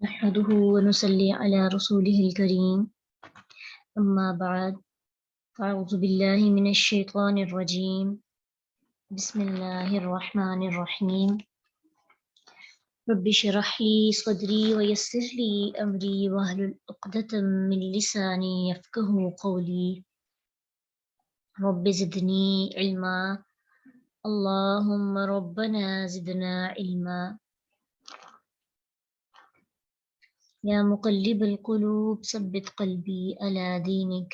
نحمده ونصلي على رسوله الكريم أما بعد أعوذ بالله من الشيطان الرجيم بسم الله الرحمن الرحيم رب اشرح لي صدري ويسر لي أمري واحلل عقدة من لساني يفقهوا قولي رب زدني علما اللهم ربنا زدنا علما يا مقلب القلوب ثبت قلبي على دينك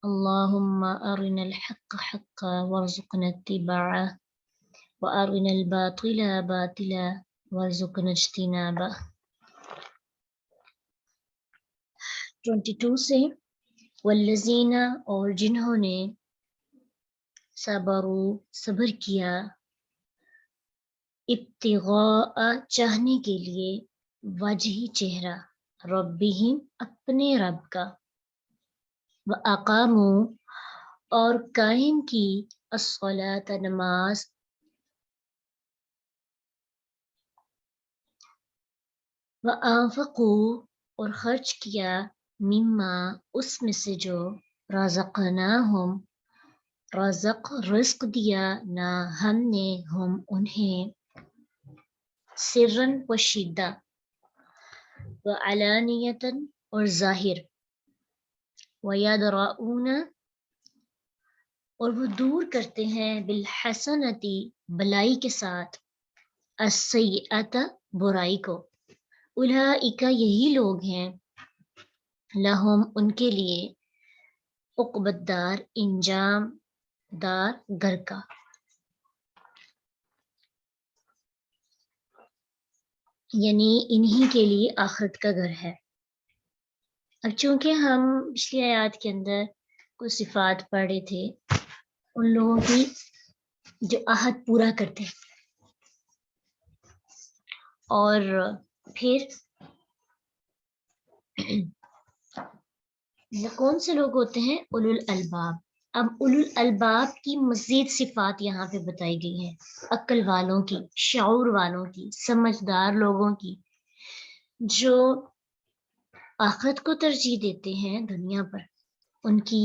اللهم أرنا الحق حقا وارزقنا اتباعه وأرنا الباطل باطلا وارزقنا اجتنابه 22 سے والذین اور جنہوں نے صبروا صبر کیا ابتغاء چاہنے کے لیے وجہ چہرہ ربہم اپنے رب کا وَأَقَامُوا اور قائم کی الصلاۃ نماز وَأَنفَقُوا اور خرچ کیا مما اس میں سے جو رزقناہم رزق دیا نہ ہم نے ہم انہیں سرن پوشیدہ وعلانیتاً اور ظاہر وَيَدْرَؤُونَ اور وہ دور کرتے ہیں بالحسنتی بلائی کے ساتھ السیئۃ برائی کو اولئک یہی لوگ ہیں لہم ان کے لیے عقبی الدار انجام دار گھر کا یعنی انہی کے لیے آخرت کا گھر ہے۔ اب چونکہ ہم پچھلی آیات کے اندر کچھ صفات پڑھ رہے تھے ان لوگوں کی جو عہد پورا کرتے ہیں اور پھر کون سے لوگ ہوتے ہیں اولو الالباب۔ اب اولو الالباب کی مزید صفات یہاں پہ بتائی گئی ہیں، عقل والوں کی، شعور والوں کی، سمجھدار لوگوں کی، جو آخرت کو ترجیح دیتے ہیں دنیا پر، ان کی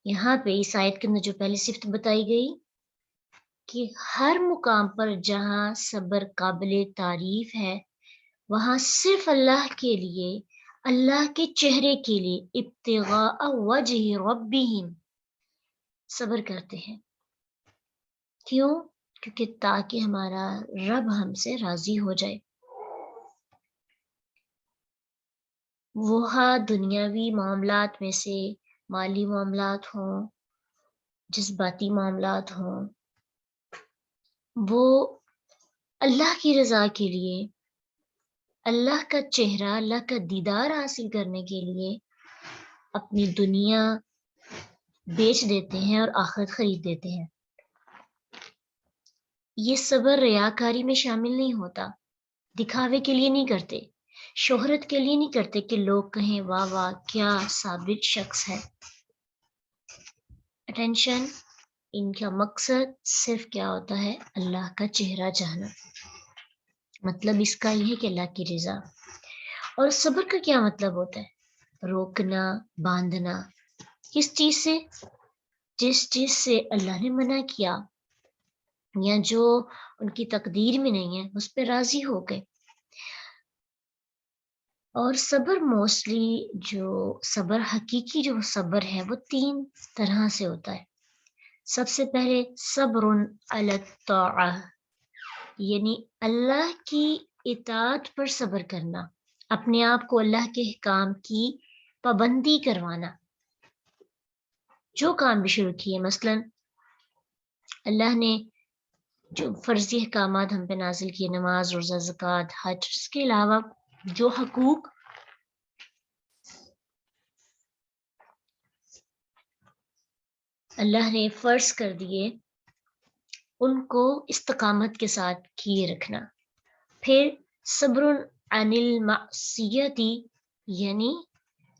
یہاں پہ اس آیت کے اندر جو پہلی صفت بتائی گئی کہ ہر مقام پر جہاں صبر قابل تعریف ہے وہاں صرف اللہ کے لیے، اللہ کے چہرے کے لیے ابتغاء وجہ ربہم صبر کرتے ہیں۔ کیوں؟ کیونکہ تاکہ ہمارا رب ہم سے راضی ہو جائے۔ وہ دنیاوی معاملات میں سے مالی معاملات ہوں، جذباتی معاملات ہوں، وہ اللہ کی رضا کے لیے، اللہ کا چہرہ، اللہ کا دیدار حاصل کرنے کے لیے اپنی دنیا بیچ دیتے ہیں اور آخرت خرید دیتے ہیں۔ یہ صبر ریاکاری میں شامل نہیں ہوتا، دکھاوے کے لیے نہیں کرتے، شہرت کے لیے نہیں کرتے کہ لوگ کہیں واہ واہ کیا ثابت شخص ہے۔ اٹینشن، ان کا مقصد صرف کیا ہوتا ہے؟ اللہ کا چہرہ چاہنا۔ مطلب اس کا یہ ہے کہ اللہ کی رضا۔ اور صبر کا کیا مطلب ہوتا ہے؟ روکنا، باندھنا۔ کس چیز سے؟ جس چیز سے اللہ نے منع کیا یا جو ان کی تقدیر میں نہیں ہے اس پہ راضی ہو گئے۔ اور صبر موسٹلی جو صبر حقیقی جو صبر ہے وہ 3 طرح سے ہوتا ہے۔ سب سے پہلے صبر علی الطاعہ، یعنی اللہ کی اطاعت پر صبر کرنا، اپنے آپ کو اللہ کے احکام کی پابندی کروانا۔ جو کام بھی شروع کیے، مثلا اللہ نے جو فرضی احکامات ہم پہ نازل کیے، نماز، روزہ، زکوٰۃ، حج، اس کے علاوہ جو حقوق اللہ نے فرض کر دیے ان کو استقامت کے ساتھ کیے رکھنا۔ پھر صبر عن المعصیتی، یعنی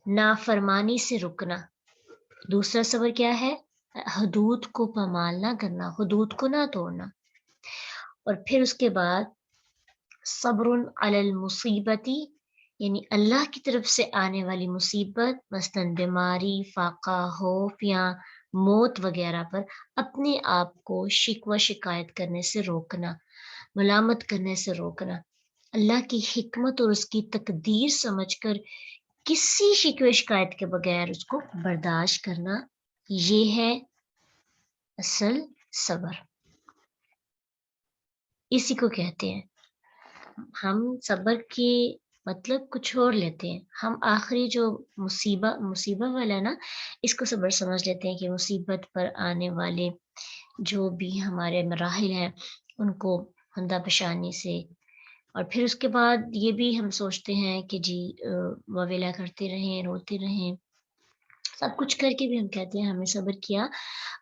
نافرمانی سے رکنا۔ دوسرا صبر کیا ہے؟ حدود کو پامال نہ کرنا، حدود کو نہ توڑنا۔ اور پھر اس کے بعد صبر علی المصیبتی یعنی اللہ کی طرف سے آنے والی مصیبت مثلاً بیماری، فاقہ، خوف یا موت وغیرہ پر اپنے آپ کو شکوہ شکایت کرنے سے روکنا، ملامت کرنے سے روکنا، اللہ کی حکمت اور اس کی تقدیر سمجھ کر کسی شکوہ شکایت کے بغیر اس کو برداشت کرنا، یہ ہے اصل صبر، اسی کو کہتے ہیں۔ ہم صبر کی مطلب کچھ اور لیتے ہیں، ہم آخری جو مصیبت والا ہے نا، اس کو صبر سمجھ لیتے ہیں کہ مصیبت پر آنے والے جو بھی ہمارے مراحل ہیں ان کو ہندا پیشانی سے، اور پھر اس کے بعد یہ بھی ہم سوچتے ہیں کہ جی واویلا کرتے رہیں، روتے رہیں، سب کچھ کر کے بھی ہم کہتے ہیں ہم نے صبر کیا۔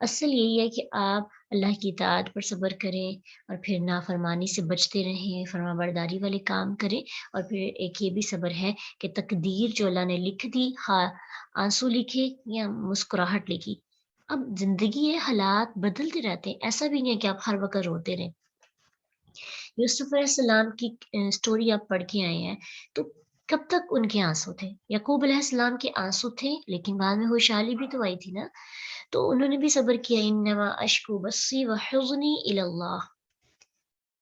اصل یہی ہے کہ آپ اللہ کی اطاعت پر صبر کریں اور پھر نافرمانی سے بچتے رہیں، فرما برداری والے کام کریں، اور پھر ایک یہ بھی صبر ہے کہ تقدیر جو اللہ نے لکھ دی، آنسو لکھے یا مسکراہٹ لکھی، اب زندگی ہے، حالات بدلتے رہتے ہیں، ایسا بھی نہیں ہے کہ آپ ہر وقت روتے رہیں۔ یوسف علیہ السلام کی سٹوری آپ پڑھ کے آئے ہیں، تو کب تک ان کے آنسو تھے؟ یعقوب علیہ السلام کے آنسو تھے، لیکن بعد میں خوشحالی بھی تو آئی تھی نا، تو انہوں نے بھی صبر کیا، انما اشکو بثی وحزنی الی اللہ،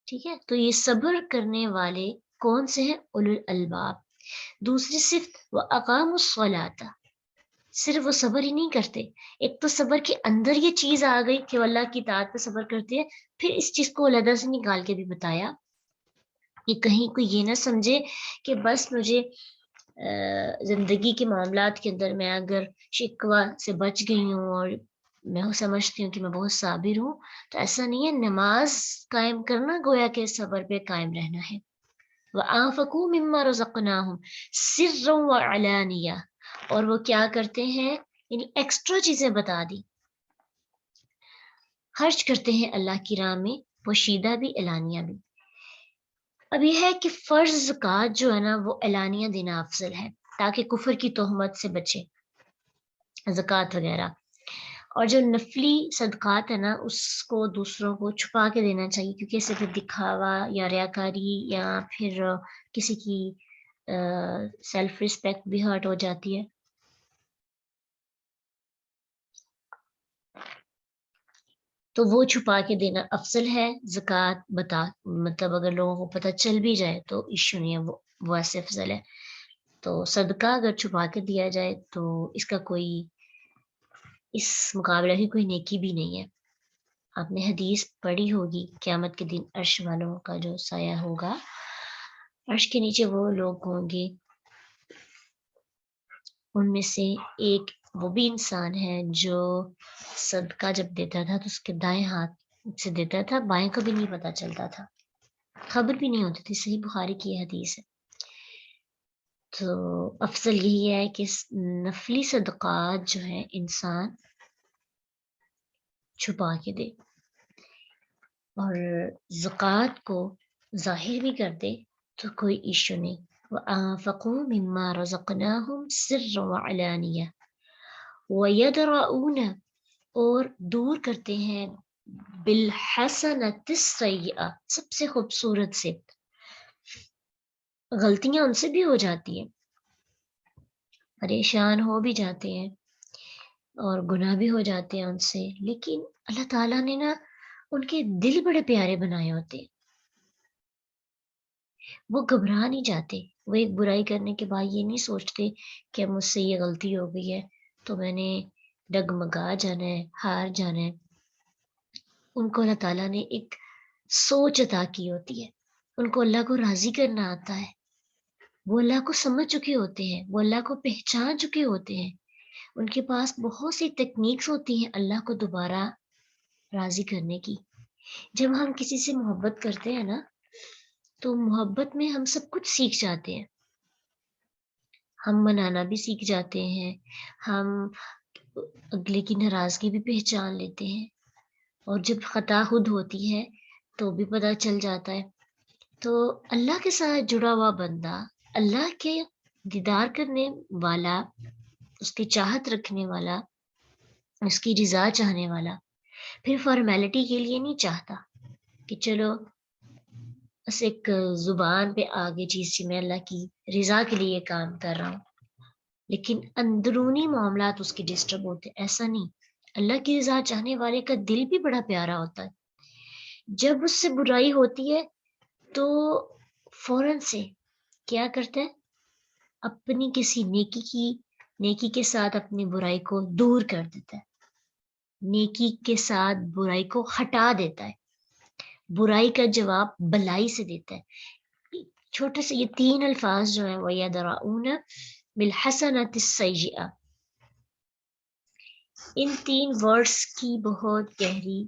ٹھیک ہے۔ تو یہ صبر کرنے والے کون سے ہیں؟ اولو الالباب۔ دوسری صفت واقاموا الصلاۃ، صرف وہ صبر ہی نہیں کرتے، ایک تو صبر کے اندر یہ چیز آ گئی کہ وہ اللہ کی اطاعت پہ صبر کرتے ہیں، پھر اس چیز کو علیحدہ سے نکال کے بھی بتایا کہ کہیں کوئی یہ نہ سمجھے کہ بس مجھے زندگی کے معاملات کے اندر میں اگر شکوہ سے بچ گئی ہوں اور میں سمجھتی ہوں کہ میں بہت صابر ہوں، تو ایسا نہیں ہے۔ نماز قائم کرنا گویا کہ صبر پہ قائم رہنا ہے۔ وَأَنفِقُوا مِمَّا رَزَقْنَاهُمْ سِرًّا وَعَلَانِيَةً، اور وہ کیا کرتے ہیں، یعنی ایکسٹرا چیزیں بتا دی، خرچ کرتے ہیں اللہ کی راہ میں، پوشیدہ بھی اعلانیہ بھی۔ اب یہ ہے کہ فرض زکوٰۃ جو ہے نا وہ اعلانیہ دینا افضل ہے تاکہ کفر کی تہمت سے بچے، زکوٰۃ وغیرہ، اور جو نفلی صدقات ہے نا اس کو دوسروں کو چھپا کے دینا چاہیے، کیونکہ اس سے پھر دکھاوا یا ریاکاری یا پھر کسی کی سیلف ریسپیکٹ بھی ہرٹ ہو جاتی ہے۔ تو وہ چھپا کے دینا افضل ہے۔ زکوٰۃ مطلب اگر لوگوں کو پتہ چل بھی جائے تو ایشو نہیں ہے، وہ ایسے افضل ہے۔ تو صدقہ اگر چھپا کے دیا جائے تو اس کا کوئی، اس مقابلہ کی کوئی نیکی بھی نہیں ہے۔ آپ نے حدیث پڑھی ہوگی، قیامت کے دن عرش والوں کا جو سایہ ہوگا، عرش کے نیچے وہ لوگ ہوں گے، ان میں سے ایک وہ بھی انسان ہے جو صدقہ جب دیتا تھا تو اس کے دائیں ہاتھ سے دیتا تھا، بائیں کو بھی نہیں پتہ چلتا تھا، خبر بھی نہیں ہوتی تھی۔ صحیح بخاری کی حدیث ہے۔ تو افضل یہی ہے کہ نفلی صدقات جو ہے انسان چھپا کے دے، اور زکوٰۃ کو ظاہر بھی کر دے تو کوئی ایشو نہیں۔ وَأَنفِقُوا مِمَّا رَزَقْنَاهُمْ سِرًّا وَعَلَانِيَةً وَيَدْرَؤُونَ، اور دور کرتے ہیں، بِالْحَسَنَةِ السَّيِّئَةِ، سب سے خوبصورت سے، غلطیاں ان سے بھی ہو جاتی ہیں، پریشان ہو بھی جاتے ہیں اور گناہ بھی ہو جاتے ہیں ان سے، لیکن اللہ تعالیٰ نے نا ان کے دل بڑے پیارے بنائے ہوتے ہیں، وہ گھبرا نہیں جاتے، وہ ایک برائی کرنے کے بعد یہ نہیں سوچتے کہ مجھ سے یہ غلطی ہو گئی ہے تو میں نے ڈگمگا جانا ہے، ہار جانا ہے۔ ان کو اللہ تعالیٰ نے ایک سوچ عطا کی ہوتی ہے، ان کو اللہ کو راضی کرنا آتا ہے، وہ اللہ کو سمجھ چکے ہوتے ہیں، وہ اللہ کو پہچان چکے ہوتے ہیں، ان کے پاس بہت سی ٹیکنیکس ہوتی ہیں اللہ کو دوبارہ راضی کرنے کی۔ جب ہم کسی سے محبت کرتے ہیں نا تو محبت میں ہم سب کچھ سیکھ جاتے ہیں، ہم منانا بھی سیکھ جاتے ہیں، ہم اگلے کی ناراضگی بھی پہچان لیتے ہیں، اور جب خطا خود ہوتی ہے تو بھی پتہ چل جاتا ہے۔ تو اللہ کے ساتھ جڑا ہوا بندہ، اللہ کے دیدار کرنے والا، اس کی چاہت رکھنے والا، اس کی رضا چاہنے والا، پھر فارمیلٹی کے لیے نہیں چاہتا کہ چلو بس ایک زبان پہ آگے چیز سے میں اللہ کی رضا کے لیے کام کر رہا ہوں، لیکن اندرونی معاملات اس کے ڈسٹرب ہوتے، ایسا نہیں۔ اللہ کی رضا چاہنے والے کا دل بھی بڑا پیارا ہوتا ہے، جب اس سے برائی ہوتی ہے تو فوراً سے کیا کرتا ہے، اپنی کسی نیکی کے ساتھ اپنی برائی کو دور کر دیتا ہے، نیکی کے ساتھ برائی کو ہٹا دیتا ہے، برائی کا جواب بلائی سے دیتا ہے۔ چھوٹے سے یہ 3 الفاظ جو ہیں، وَيَدْرَؤُونَ بِالْحَسَنَةِ السَّيِّئَةِ، ان 3 ورڈز کی بہت گہری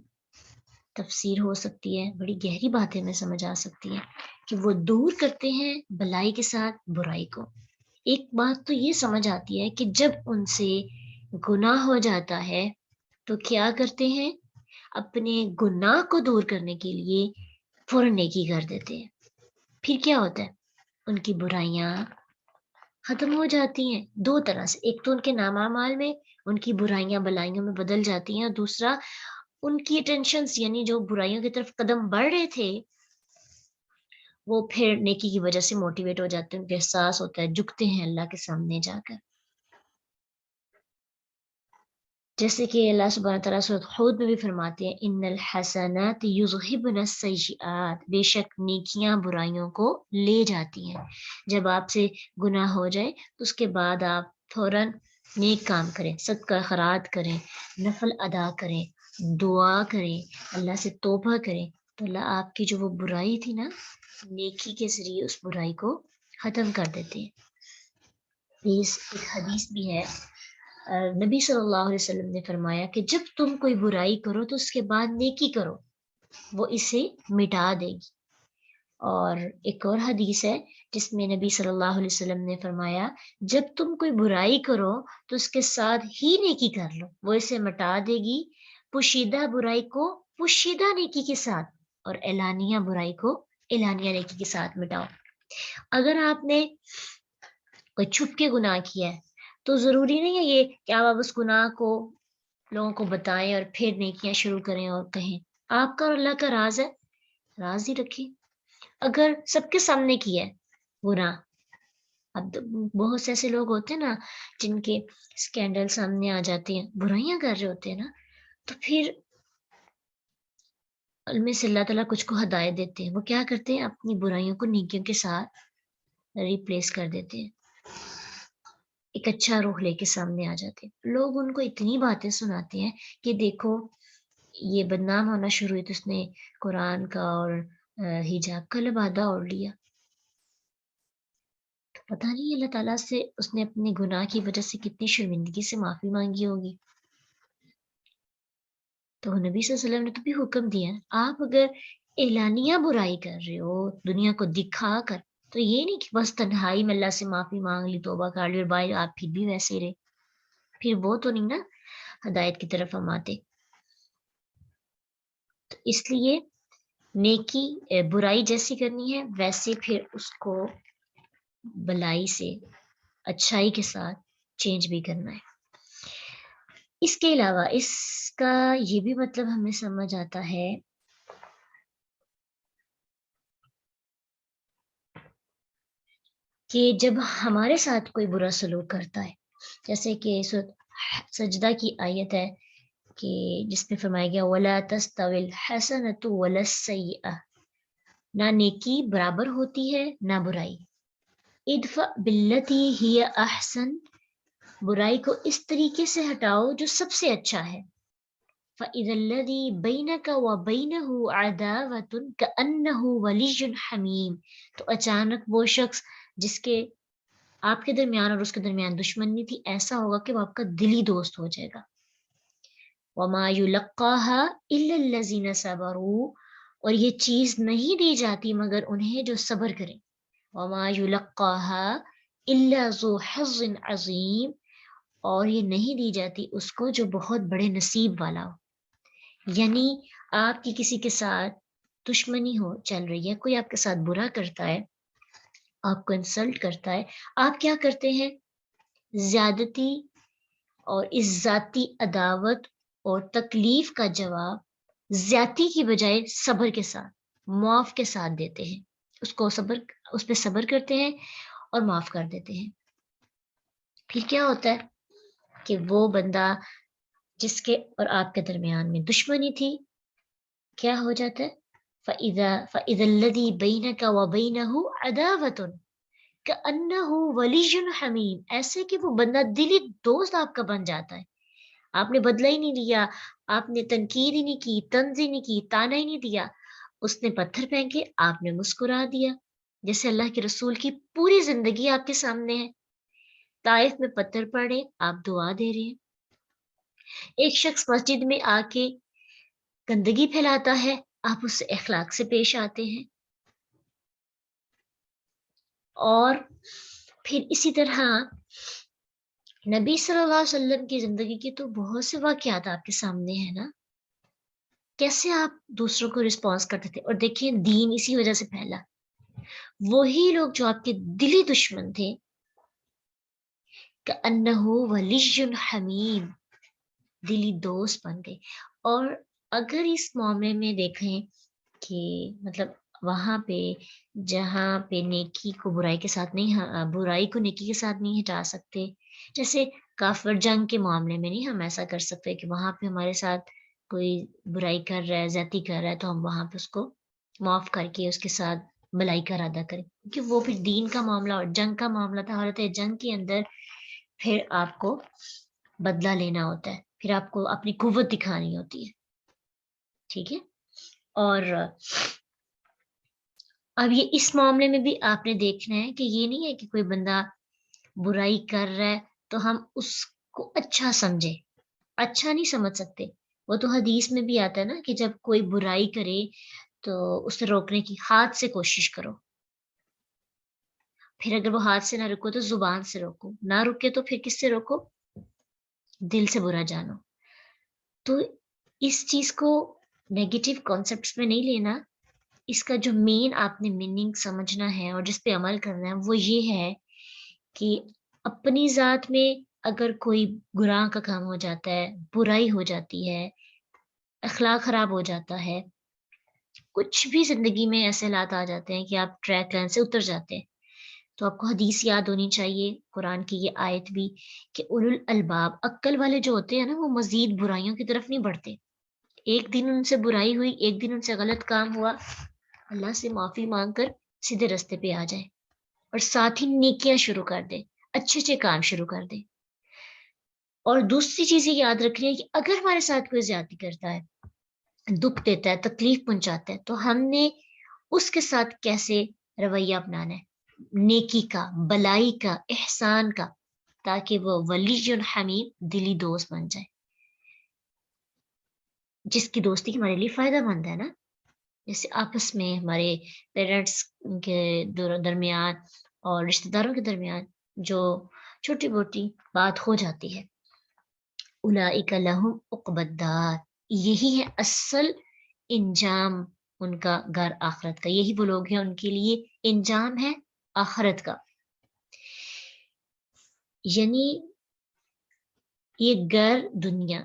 تفسیر ہو سکتی ہے، بڑی گہری باتیں میں سمجھ آ سکتی ہیں کہ وہ دور کرتے ہیں بلائی کے ساتھ برائی کو۔ ایک بات تو یہ سمجھ آتی ہے کہ جب ان سے گناہ ہو جاتا ہے تو کیا کرتے ہیں، اپنے گناہ کو دور کرنے کے لیے فوراً نیکی کر دیتے ہیں۔ پھر کیا ہوتا ہے، ان کی برائیاں ختم ہو جاتی ہیں 2 طرح سے، ایک تو ان کے نامعمال میں ان کی برائیاں بلائیوں میں بدل جاتی ہیں، اور دوسرا ان کی ٹینشنز یعنی جو برائیوں کی طرف قدم بڑھ رہے تھے وہ پھر نیکی کی وجہ سے موٹیویٹ ہو جاتے ہیں، ان کو احساس ہوتا ہے، جھکتے ہیں اللہ کے سامنے جا کر۔ جیسے کہ اللہ سبحانہ تعالیٰ سورۃ ہود میں بھی فرماتے ہیں، ان الحسنات یذہبن السیئات، بے شک نیکیاں برائیوں کو لے جاتی ہیں۔ جب آپ سے گناہ ہو جائے تو اس کے بعد آپ فوراً نیک کام کریں، صدقہ خیرات کریں، نفل ادا کریں، دعا کریں، اللہ سے توبہ کریں، تو اللہ آپ کی جو وہ برائی تھی نا، نیکی کے ذریعے اس برائی کو ختم کر دیتے ہیں۔ اس ایک حدیث بھی ہے، نبی صلی اللہ علیہ وسلم نے فرمایا کہ جب تم کوئی برائی کرو تو اس کے بعد نیکی کرو، وہ اسے مٹا دے گی۔ اور ایک اور حدیث ہے جس میں نبی صلی اللہ علیہ وسلم نے فرمایا، جب تم کوئی برائی کرو تو اس کے ساتھ ہی نیکی کر لو، وہ اسے مٹا دے گی۔ پوشیدہ برائی کو پوشیدہ نیکی کے ساتھ، اور اعلانیہ برائی کو اعلانیہ نیکی کے ساتھ مٹاؤ۔ اگر آپ نے کوئی چھپ کے گناہ کیا ہے تو ضروری نہیں ہے یہ کہ آپ اس گناہ کو لوگوں کو بتائیں اور پھر نیکیاں شروع کریں اور کہیں۔ آپ کا اور اللہ کا راز ہے، راز ہی رکھیں۔ اگر سب کے سامنے کیا ہے گناہ، اب بہت سے ایسے لوگ ہوتے ہیں نا جن کے اسکینڈل سامنے آ جاتے ہیں، برائیاں کر رہے ہوتے ہیں نا، تو پھر علم سے اللہ تعالیٰ کچھ کو ہدایت دیتے ہیں، وہ کیا کرتے ہیں، اپنی برائیوں کو نیکیوں کے ساتھ ریپلیس کر دیتے ہیں، ایک اچھا روح لے کے سامنے آ جاتے ہیں۔ لوگ ان کو اتنی باتیں سناتے ہیں کہ دیکھو یہ بدنام ہونا شروع ہوئی تو اس نے قرآن کا اور حجاب کا لبادہ اوڑھ لیا، پتہ نہیں اللہ تعالیٰ سے اس نے اپنے گناہ کی وجہ سے کتنی شرمندگی سے معافی مانگی ہوگی۔ تو نبی صلی اللہ علیہ وسلم نے تو بھی حکم دیا، آپ اگر اعلانیہ برائی کر رہے ہو دنیا کو دکھا کر، تو یہ نہیں کہ بس تنہائی میں اللہ سے معافی مانگ لی، توبہ کر لی، اور بھائی آپ پھر بھی ویسے رہے، پھر وہ تو نہیں نا ہدایت کی طرف ہم آتے۔ تو اس لیے نیکی برائی جیسی کرنی ہے ویسے پھر اس کو بلائی سے اچھائی کے ساتھ چینج بھی کرنا ہے۔ اس کے علاوہ اس کا یہ بھی مطلب ہمیں سمجھ آتا ہے کہ جب ہمارے ساتھ کوئی برا سلوک کرتا ہے، جیسے کہ سجدہ کی آیت ہے کہ جس میں فرمایا گیا وَلَا تَسْتَوِي الْحَسَنَةُ وَلَا السَّيِّئَةُ، نہ نیکی برابر ہوتی ہے نہ برائی۔ ادفع باللتی ہی احسن، برائی کو اس طریقے سے ہٹاؤ جو سب سے اچھا ہے۔ فَإِذَا الَّذِي بَيْنَكَ وَبَيْنَهُ عَدَاوَةٌ كَأَنَّهُ وَلِيٌّ حَمِيمٌ، تو اچانک وہ شخص جس کے آپ کے درمیان اور اس کے درمیان دشمنی تھی، ایسا ہوگا کہ وہ آپ کا دلی دوست ہو جائے گا۔ وَمَا يُلَقَّاهَا إِلَّا الَّذِينَ صَبَرُوا، اور یہ چیز نہیں دی جاتی مگر انہیں جو صبر کریں۔ وَمَا يُلَقَّاهَا إِلَّا ذُو حَظٍّ عَظِيمٍ، اور یہ نہیں دی جاتی اس کو جو بہت بڑے نصیب والا ہو۔ یعنی آپ کی کسی کے ساتھ دشمنی ہو چل رہی ہے، کوئی آپ کے ساتھ برا کرتا ہے، آپ کو انسلٹ کرتا ہے، آپ کیا کرتے ہیں، زیادتی اور اس ذاتی عداوت اور تکلیف کا جواب زیادتی کی بجائے صبر کے ساتھ معاف کے ساتھ دیتے ہیں، اس پہ صبر کرتے ہیں اور معاف کر دیتے ہیں۔ پھر کیا ہوتا ہے کہ وہ بندہ جس کے اور آپ کے درمیان میں دشمنی تھی، کیا ہو جاتا ہے؟ فَإِذَا الَّذِي بَيْنَكَ وَبَيْنَهُ عَدَاوَةٌ كَأَنَّهُ وَلِيٌّ حَمِيمٌ، ایسے کہ وہ بندہ دلی دوست آپ کا بن جاتا ہے، آپ نے بدلہ ہی نہیں لیا، آپ نے تنقید ہی نہیں کی، طنز ہی نہیں کی، تانا ہی نہیں دیا، اس نے پتھر پھینکے، آپ نے مسکرا دیا، جیسے اللہ کے رسول کی پوری زندگی آپ کے سامنے ہے، طائف میں پتھر پڑے، آپ دعا دے رہے ہیں، ایک شخص مسجد میں آ کے گندگی پھیلاتا ہے، آپ اس سے اخلاق سے پیش آتے ہیں، اور پھر اسی طرح نبی صلی اللہ علیہ وسلم کی زندگی کے تو بہت سے واقعات آپ کے سامنے ہیں نا، کیسے آپ دوسروں کو رسپانس کرتے تھے، اور دیکھیں دین اسی وجہ سے پھیلا، وہی لوگ جو آپ کے دلی دشمن تھے، کأنہ ولی حمیم، دلی دوست بن گئے۔ اور اگر اس معاملے میں دیکھیں کہ مطلب وہاں پہ جہاں پہ نیکی کو برائی کے ساتھ نہیں، برائی کو نیکی کے ساتھ نہیں ہٹا سکتے، جیسے کافر جنگ کے معاملے میں نہیں ہم ایسا کر سکتے کہ وہاں پہ ہمارے ساتھ کوئی برائی کر رہا ہے، زیادتی کر رہا ہے، تو ہم وہاں پہ اس کو معاف کر کے اس کے ساتھ بھلائی کا ارادہ کریں، کیونکہ وہ پھر دین کا معاملہ اور جنگ کا معاملہ تھا، حالت جنگ کے اندر پھر آپ کو بدلہ لینا ہوتا ہے، پھر آپ کو اپنی قوت دکھانی ہوتی ہے، ٹھیک ہے۔ اور اب یہ اس معاملے میں بھی آپ نے دیکھنا ہے کہ یہ نہیں ہے کہ کوئی بندہ برائی کر رہا ہے تو ہم اس کو اچھا سمجھے، اچھا نہیں سمجھ سکتے، وہ تو حدیث میں بھی آتا ہے نا کہ جب کوئی برائی کرے تو اسے روکنے کی ہاتھ سے کوشش کرو، پھر اگر وہ ہاتھ سے نہ رکو تو زبان سے روکو، نہ رکے تو پھر کس سے روکو؟ دل سے برا جانو۔ تو اس چیز کو نیگیٹو کانسیپٹس میں نہیں لینا، اس کا جو مین آپ نے میننگ سمجھنا ہے اور جس پہ عمل کرنا ہے وہ یہ ہے کہ اپنی ذات میں اگر کوئی گناہ کا کام ہو جاتا ہے، برائی ہو جاتی ہے، اخلاق خراب ہو جاتا ہے، کچھ بھی زندگی میں ایسے حالات آ جاتے ہیں کہ آپ ٹریک لائن سے اتر جاتے ہیں، تو آپ کو حدیث یاد ہونی چاہیے، قرآن کی یہ آیت بھی، کہ اولو الالباب، عقل والے جو ہوتے ہیں نا، وہ مزید برائیوں کی طرف نہیں بڑھتے، ایک دن ان سے برائی ہوئی، ایک دن ان سے غلط کام ہوا، اللہ سے معافی مانگ کر سیدھے رستے پہ آ جائیں اور ساتھ ہی نیکیاں شروع کر دیں، اچھے اچھے کام شروع کر دیں۔ اور دوسری چیز یہ یاد رکھنی ہے کہ اگر ہمارے ساتھ کوئی زیادتی کرتا ہے، دکھ دیتا ہے، تکلیف پہنچاتا ہے، تو ہم نے اس کے ساتھ کیسے رویہ اپنانا ہے، نیکی کا، بلائی کا، احسان کا، تاکہ وہ ولی حمیم، دلی دوست بن جائے، جس کی دوستی ہمارے لیے فائدہ مند ہے نا، جیسے آپس میں ہمارے پیرنٹس کے درمیان اور رشتہ داروں کے درمیان جو چھوٹی موٹی بات ہو جاتی ہے، اولئک لہم عقبی الدار، یہی ہے اصل انجام ان کا گھر آخرت کا، یہی وہ لوگ ہیں ان کے لیے انجام ہے آخرت کا، یعنی یہ گھر دنیا،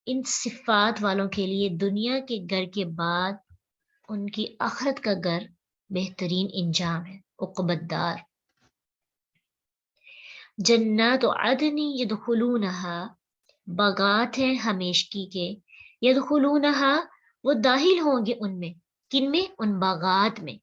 ان صفات والوں کے لیے دنیا کے گھر کے بعد ان کی آخرت کا گھر بہترین انجام ہے، عقبی الدار۔ جنات عدن یدخلونہا، باغات ہیں ہمیشگی کے، یدخلونہا، وہ داخل ہوں گے ان میں، کن میں؟ ان باغات میں،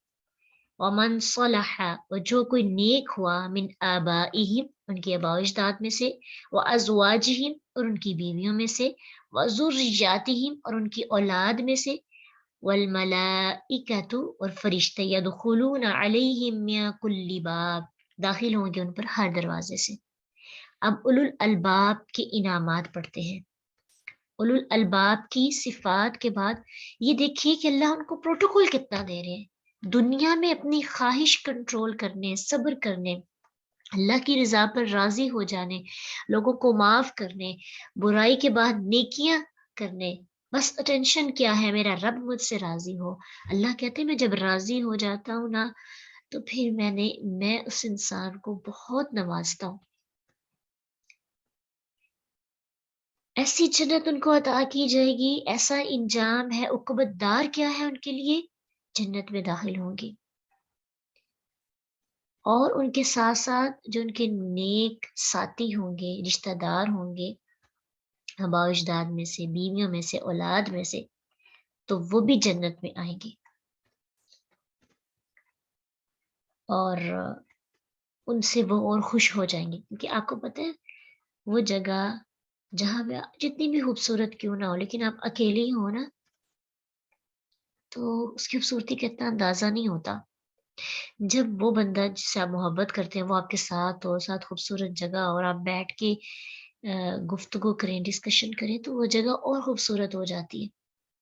ومن صلح، اور جو کوئی نیک ہوا، من آبائہم، ان کے آباء و اجداد میں سے، وازواجہم، اور ان کی بیویوں میں سے، وذریاتہم، اور ان کی اولاد میں سے، والملائکۃ، اور فرشتے، یدخلون علیہم من کل باب، داخل ہوں گے ان پر ہر دروازے سے۔ اب اولو الالباب کے انعامات پڑھتے ہیں، اولو الالباب کی صفات کے بعد یہ دیکھیے کہ اللہ ان کو پروٹوکول کتنا دے رہے ہیں، دنیا میں اپنی خواہش کنٹرول کرنے، صبر کرنے، اللہ کی رضا پر راضی ہو جانے، لوگوں کو معاف کرنے، برائی کے بعد نیکیاں کرنے، بس اٹینشن کیا ہے؟ میرا رب مجھ سے راضی ہو۔ اللہ کہتے ہیں میں جب راضی ہو جاتا ہوں نا، تو پھر میں اس انسان کو بہت نوازتا ہوں، ایسی جنت ان کو عطا کی جائے گی، ایسا انجام ہے۔ عقبی الدار کیا ہے ان کے لیے؟ جنت میں داخل ہوں گے، اور ان کے ساتھ ساتھ جو ان کے نیک ساتھی ہوں گے، رشتہ دار ہوں گے، آباء و اجداد میں سے، بیویوں میں سے، اولاد میں سے، تو وہ بھی جنت میں آئیں گے، اور ان سے وہ اور خوش ہو جائیں گے، کیونکہ آپ کو پتہ ہے وہ جگہ جہاں پہ جتنی بھی خوبصورت کیوں نہ ہو، لیکن آپ اکیلے ہی ہو نا، تو اس کی خوبصورتی کا اتنا اندازہ نہیں ہوتا۔ جب وہ بندہ جس سے آپ محبت کرتے ہیں وہ آپ کے ساتھ ہو، ساتھ خوبصورت جگہ، اور آپ بیٹھ کے گفتگو کریں، ڈسکشن کریں، تو وہ جگہ اور خوبصورت ہو جاتی ہے۔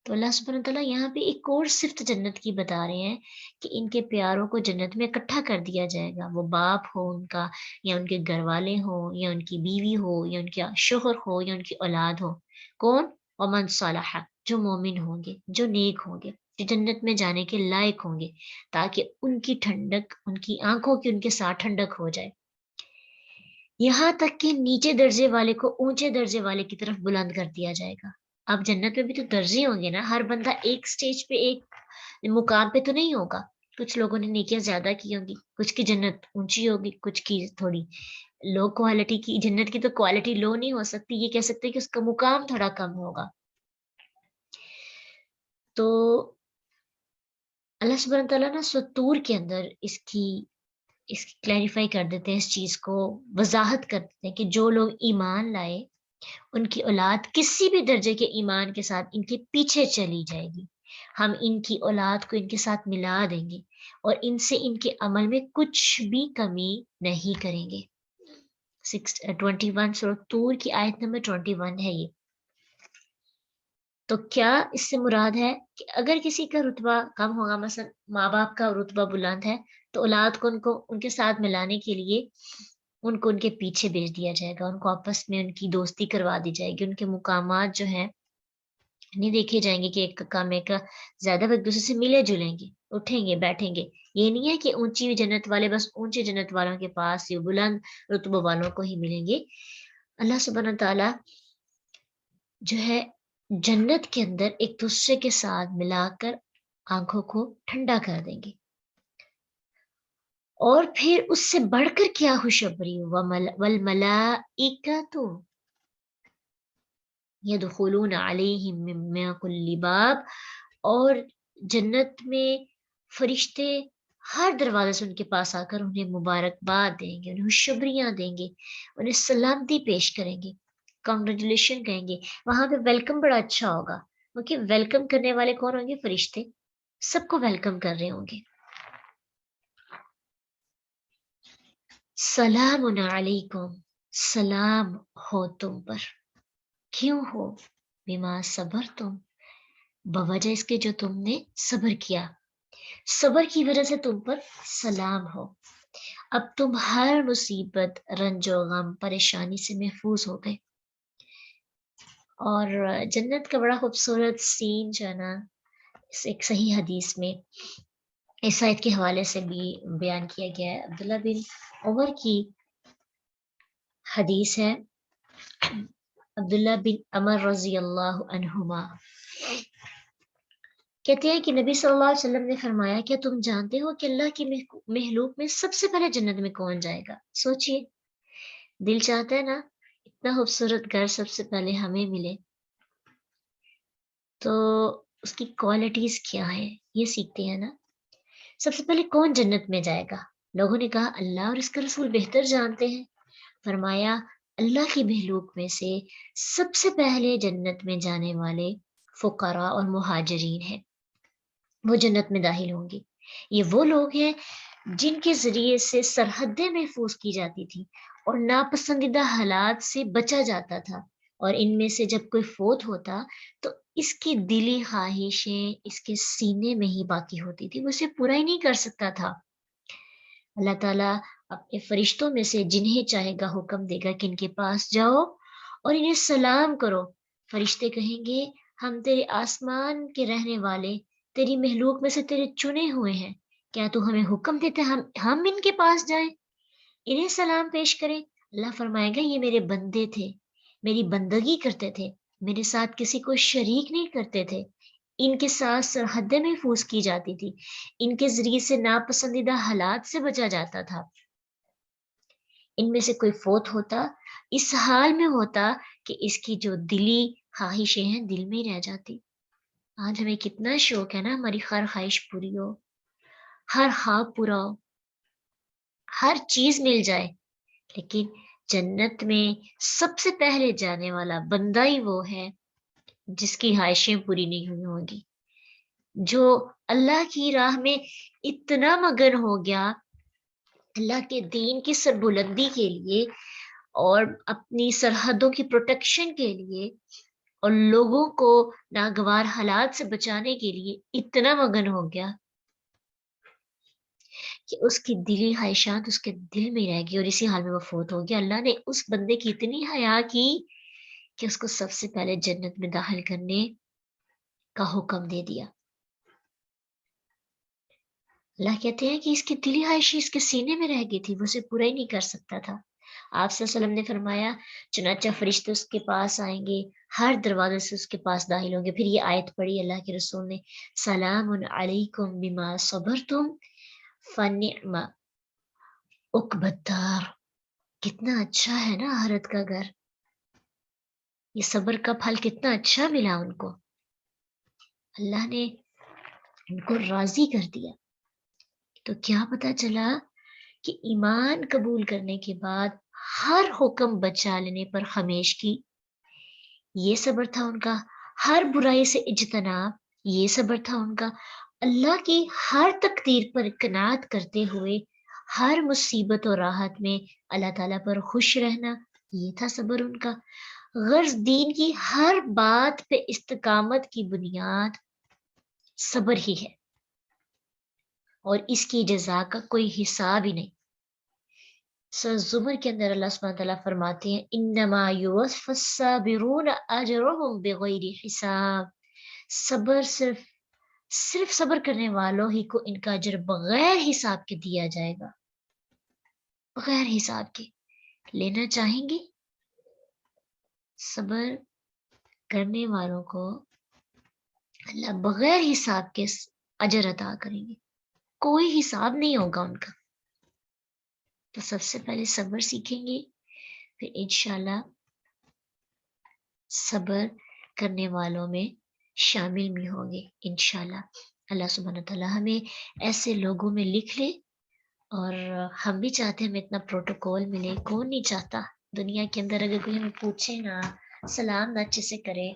تو اللہ سبحانہ تعالیٰ یہاں پہ ایک اور صفت جنت کی بتا رہے ہیں کہ ان کے پیاروں کو جنت میں اکٹھا کر دیا جائے گا، وہ باپ ہو ان کا، یا ان کے گھر والے ہوں، یا ان کی بیوی ہو، یا ان کا شوہر ہو، یا ان کی اولاد ہو۔ کون؟ ومن صالح، جو مومن ہوں گے، جو نیک ہوں گے، جو جنت میں جانے کے لائق ہوں گے، تاکہ ان کی ٹھنڈک، ان کی آنکھوں کی ان کے ساتھ ٹھنڈک ہو جائے، یہاں تک کہ نیچے درجے والے کو اونچے درجے والے کی طرف بلند کر دیا جائے گا۔ اب جنت میں بھی تو درجے ہوں گے نا، ہر بندہ ایک سٹیج پہ، ایک مقام پہ تو نہیں ہوگا۔ کچھ لوگوں نے نیکیاں زیادہ کی ہوں گی، کچھ کی جنت اونچی ہوگی، کچھ کی تھوڑی لو کوالٹی کی۔ جنت کی تو کوالٹی لو نہیں ہو سکتی، یہ کہہ سکتے کہ اس کا مقام تھوڑا کم ہوگا۔ تو اللہ سبحانہ تعالیٰ نا سطور کے اندر اس کی کلیریفائی کر دیتے ہیں، اس چیز کو وضاحت کر دیتے ہیں کہ جو لوگ ایمان لائے ان کی اولاد کسی بھی درجے کے ایمان کے ساتھ ان کے پیچھے چلی جائے گی، ہم ان کی اولاد کو ان کے ساتھ ملا دیں گے، اور ان سے ان کے عمل میں کچھ بھی کمی نہیں کریں گے۔ 21 سورۃ طور کی آیت نمبر 21 ہے یہ۔ تو کیا اس سے مراد ہے کہ اگر کسی کا رتبہ کم ہوگا، مثلا ماں باپ کا رتبہ بلند ہے، تو اولاد کو ان کے ساتھ ملانے کے لیے ان کو ان کے پیچھے بھیج دیا جائے گا، ان کو آپس میں ان کی دوستی کروا دی جائے گی، ان کے مقامات جو ہیں نہیں دیکھے جائیں گے کہ ایک کا کام ایک کا زیادہ، وہ ایک دوسرے سے ملے جلیں گے، اٹھیں گے، بیٹھیں گے۔ یہ نہیں ہے کہ اونچی جنت والے بس اونچے جنت والوں کے پاس، یہ بلند رتبہ والوں کو ہی ملیں گے۔ اللہ سبحانہ تعالیٰ جو ہے جنت کے اندر ایک دوسرے کے ساتھ ملا کر آنکھوں کو ٹھنڈا کر دیں گے، اور پھر اس سے بڑھ کر کیا خوشخبری، والملائکۃ یدخلون علیہم من کل باب، اور جنت میں فرشتے ہر دروازے سے ان کے پاس آ کر انہیں مبارکباد دیں گے، انہیں خوشخبریاں دیں گے، انہیں سلامتی پیش کریں گے، کانگریچولیشن کہیں گے۔ وہاں پہ ویلکم بڑا اچھا ہوگا، کیونکہ ویلکم کرنے والے کون ہوں گے؟ فرشتے سب کو ویلکم کر رہے ہوں گے۔ سلام علیکم، سلام ہو تم پر، کیوں ہو؟ بما صبر تم، بوجہ اس کے جو تم نے صبر کیا، صبر کی وجہ سے تم پر سلام ہو۔ اب تم ہر مصیبت، رنج و غم، پریشانی سے محفوظ ہو گئے۔ اور جنت کا بڑا خوبصورت سین جو ہے نا، ایک صحیح حدیث میں اس آیت کے حوالے سے بھی بیان کیا گیا ہے۔ عبداللہ بن عمر کی حدیث ہے، عبداللہ بن عمر رضی اللہ عنہما کہتے ہیں کہ نبی صلی اللہ علیہ وسلم نے فرمایا، کیا تم جانتے ہو کہ اللہ کی مخلوق میں سب سے پہلے جنت میں کون جائے گا؟ سوچئے، دل چاہتا ہے نا اتنا خوبصورت گھر سب سے پہلے ہمیں ملے، تو اس کی کوالٹیز کیا ہے یہ سیکھتے ہیں نا۔ سب سے پہلے کون جنت میں جائے گا؟ لوگوں نے کہا اللہ اور اس کا رسول بہتر جانتے ہیں۔ فرمایا اللہ کی مخلوق میں سے سب سے پہلے جنت میں جانے والے فقراء اور مہاجرین ہیں، وہ جنت میں داخل ہوں گے۔ یہ وہ لوگ ہیں جن کے ذریعے سے سرحدیں محفوظ کی جاتی تھی اور ناپسندیدہ حالات سے بچا جاتا تھا، اور ان میں سے جب کوئی فوت ہوتا تو اس کی دلی خواہشیں اس کے سینے میں ہی باقی ہوتی تھی، وہ اسے پورا ہی نہیں کر سکتا تھا۔ اللہ تعالیٰ اپنے فرشتوں میں سے جنہیں چاہے گا حکم دے گا کہ ان کے پاس جاؤ اور انہیں سلام کرو۔ فرشتے کہیں گے ہم تیرے آسمان کے رہنے والے، تیری مخلوق میں سے تیرے چنے ہوئے ہیں، کیا تو ہمیں حکم دیتے ہم ان کے پاس جائیں، انہیں سلام پیش کریں؟ اللہ فرمائے گا یہ میرے بندے تھے، میری بندگی کرتے تھے، میرے ساتھ کسی کو شریک نہیں کرتے تھے، ان کے ساتھ سرحدیں محفوظ کی جاتی تھی، ان کے ذریعے سے ناپسندیدہ حالات سے بچا جاتا تھا۔ ان میں سے کوئی فوت ہوتا، اس حال میں ہوتا کہ اس کی جو دلی خواہشیں ہیں دل میں ہی رہ جاتی۔ آج ہمیں کتنا شوق ہے نا ہماری ہر خواہش پوری ہو، ہر خواب پورا ہو، ہر چیز مل جائے، لیکن جنت میں سب سے پہلے جانے والا بندہ ہی وہ ہے جس کی خواہشیں پوری نہیں ہوئی ہوں گی، جو اللہ کی راہ میں اتنا مگن ہو گیا اللہ کے دین کی سربلندی کے لیے اور اپنی سرحدوں کی پروٹیکشن کے لیے اور لوگوں کو ناگوار حالات سے بچانے کے لیے اتنا مگن ہو گیا کہ اس کی دلی خواہشات اس کے دل میں رہ گئی اور اسی حال میں وہ فوت ہو گیا۔ اللہ نے اس بندے کی اتنی حیا کی کہ اس کو سب سے پہلے جنت میں داخل کرنے کا حکم دے دیا۔ اللہ کہتے ہیں کہ اس کی دلی خواہشیں اس کے سینے میں رہ گئی تھی، وہ اسے پورا ہی نہیں کر سکتا تھا۔ آپ صلی اللہ علیہ وسلم نے فرمایا چنانچہ فرشتے اس کے پاس آئیں گے، ہر دروازے سے اس کے پاس داخل ہوں گے۔ پھر یہ آیت پڑھی اللہ کے رسول نے، سلام علیکم بما صبرتم فنعم عقبی الدار۔ کتنا اچھا ہے نا آخرت کا گھر، یہ صبر کا پھل کتنا اچھا ملا ان کو، اللہ نے ان کو راضی کر دیا۔ تو کیا پتا چلا کہ ایمان قبول کرنے کے بعد ہر حکم بچا لینے پر خمیش کی، یہ صبر تھا ان کا، ہر برائی سے اجتناب، یہ صبر تھا ان کا، اللہ کی ہر تقدیر پر قناعت کرتے ہوئے ہر مصیبت اور راحت میں اللہ تعالیٰ پر خوش رہنا، یہ تھا صبر ان کا۔ غرض دین کی ہر بات پہ استقامت کی بنیاد صبر ہی ہے اور اس کی جزا کا کوئی حساب ہی نہیں۔ سورہ زمر کے اندر اللہ سبحانہ تعالیٰ فرماتے ہیں انما یوفی الصابرون اجرهم بغیر حساب، صبر صرف صبر کرنے والوں ہی کو ان کا اجر بغیر حساب کے دیا جائے گا، بغیر حساب کے۔ لینا چاہیں گے صبر کرنے والوں کو اللہ بغیر حساب کے اجر عطا کریں گے، کوئی حساب نہیں ہوگا ان کا۔ تو سب سے پہلے صبر سیکھیں گے، پھر انشاءاللہ صبر کرنے والوں میں شامل بھی ہوں گے انشاءاللہ۔ اللہ سبحانہ تعالیٰ ہمیں ایسے لوگوں میں لکھ لے، اور ہم بھی چاہتے ہیں ہمیں اتنا پروٹوکول ملے، کون نہیں چاہتا۔ دنیا کے اندر اگر کوئی ہمیں پوچھے نا، سلام نہ اچھے سے کرے،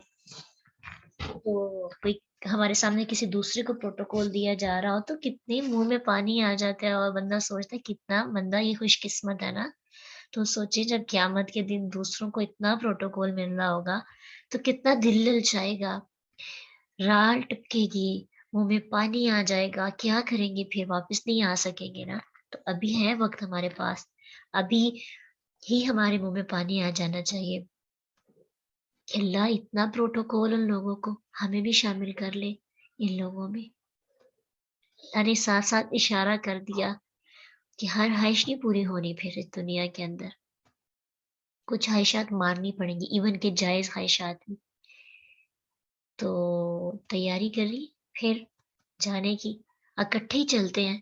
تو کوئی ہمارے سامنے کسی دوسرے کو پروٹوکول دیا جا رہا ہو تو کتنے منہ میں پانی آ جاتا ہے اور بندہ سوچتا ہے کتنا بندہ یہ خوش قسمت ہے نا۔ تو سوچے جب قیامت کے دن دوسروں کو اتنا پروٹوکول مل رہا ہوگا تو کتنا دل للچائے گا، رال ٹپکے گی، منہ میں پانی آ جائے گا، کیا کریں گے پھر واپس نہیں آ سکیں گے نا۔ تو ابھی ہے وقت ہمارے پاس، ابھی ہی ہمارے منہ میں پانی آ جانا چاہیے کہ اللہ اتنا پروٹوکول ان لوگوں کو ہمیں بھی شامل کر لے ان لوگوں میں۔ اللہ نے ساتھ ساتھ اشارہ کر دیا کہ ہر خواہش نہیں پوری ہونی پھر اس دنیا کے اندر، کچھ خواہشات مارنی پڑیں گی، ایون کہ جائز خواہشات بھی۔ تو تیاری کر لی پھر جانے کی، اکٹھے ہی چلتے ہیں،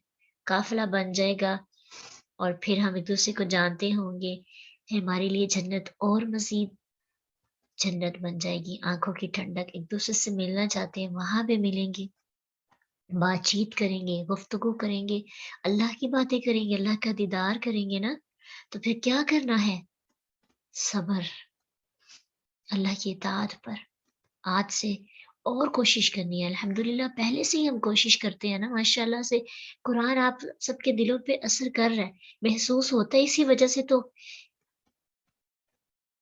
قافلہ بن جائے گا اور پھر ہم ایک دوسرے کو جانتے ہوں گے، پھر ہمارے لیے جنت اور مزید جنت بن جائے گی، آنکھوں کی ٹھنڈک، ایک دوسرے سے ملنا چاہتے ہیں وہاں پہ ملیں گے، بات چیت کریں گے، گفتگو کریں گے، اللہ کی باتیں کریں گے، اللہ کا دیدار کریں گے نا۔ تو پھر کیا کرنا ہے؟ صبر، اللہ کی اطاعت پر آج سے اور کوشش کرنی ہے۔ الحمدللہ پہلے سے ہی ہم کوشش کرتے ہیں نا، ماشاءاللہ سے قرآن آپ سب کے دلوں پہ اثر کر رہا ہے، محسوس ہوتا ہے، اسی وجہ سے تو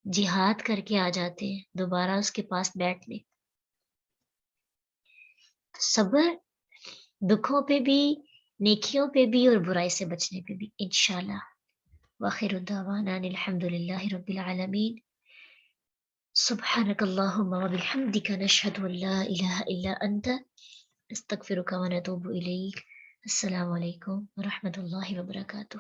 جہاد کر کے آ جاتے ہیں دوبارہ اس کے پاس بیٹھنے۔ صبر دکھوں پہ بھی، نیکیوں پہ بھی اور برائی سے بچنے پہ بھی انشاءاللہ۔ وآخر دعوانا الحمدللہ رب العالمین۔ سبحانک اللہم وبحمدک نشہد ان لا الہ الا انت استغفرک ونتوب الیک۔ السلام علیکم ورحمۃ اللہ وبرکاتہ۔